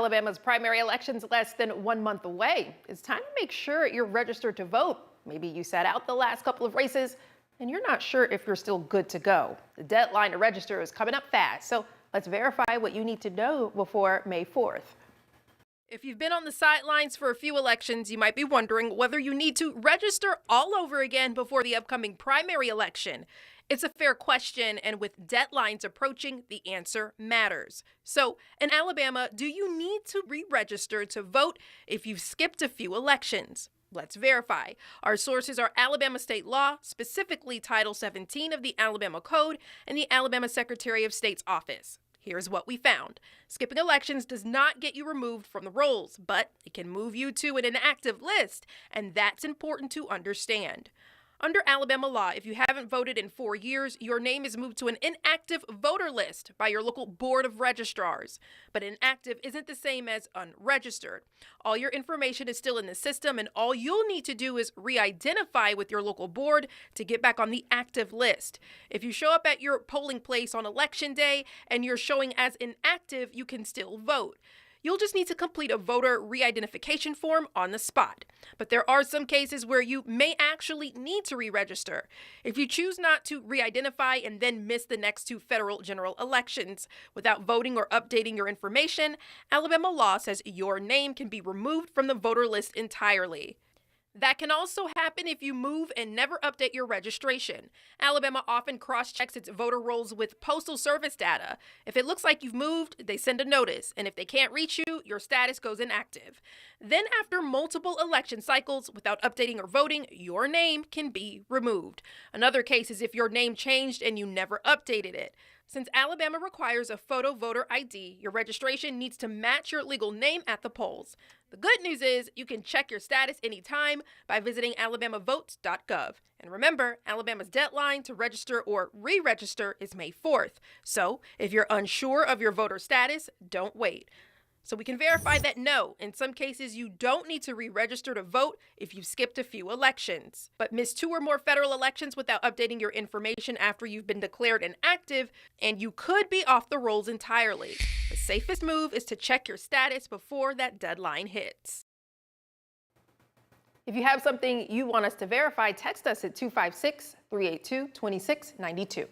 Alabama's primary election's less than 1 month away. It's time to make sure you're registered to vote. Maybe you sat out the last couple of races and you're not sure if you're still good to go. The deadline to register is coming up fast, so let's verify what you need to know before May 4th. If you've been on the sidelines for a few elections, you might be wondering whether you need to register all over again before the upcoming primary election. It's a fair question, and with deadlines approaching, the answer matters. So, in Alabama, do you need to re-register to vote if you've skipped a few elections? Let's verify. Our sources are Alabama state law, specifically Title 17 of the Alabama Code and the Alabama Secretary of State's office. Here's what we found. Skipping elections does not get you removed from the rolls, but it can move you to an inactive list, and that's important to understand. Under Alabama law, if you haven't voted in 4 years, your name is moved to an inactive voter list by your local board of registrars. But inactive isn't the same as unregistered. All your information is still in the system, and all you'll need to do is re-identify with your local board to get back on the active list. If you show up at your polling place on election day and you're showing as inactive, you can still vote. You'll just need to complete a voter re-identification form on the spot. But there are some cases where you may actually need to re-register. If you choose not to re-identify and then miss the next 2 federal general elections without voting or updating your information, Alabama law says your name can be removed from the voter list entirely. That can also happen if you move and never update your registration. Alabama often cross-checks its voter rolls with Postal Service data. If it looks like you've moved, they send a notice, and if they can't reach you, your status goes inactive. Then after multiple election cycles without updating or voting, your name can be removed. Another case is if your name changed and you never updated it. Since Alabama requires a photo voter ID, your registration needs to match your legal name at the polls. The good news is you can check your status anytime by visiting alabamavotes.gov. And remember, Alabama's deadline to register or re-register is May 4th. So if you're unsure of your voter status, don't wait. So we can verify that no, in some cases you don't need to re-register to vote if you've skipped a few elections. But missed 2 or more federal elections without updating your information after you've been declared inactive, and you could be off the rolls entirely. The safest move is to check your status before that deadline hits. If you have something you want us to verify, text us at 256-382-2692.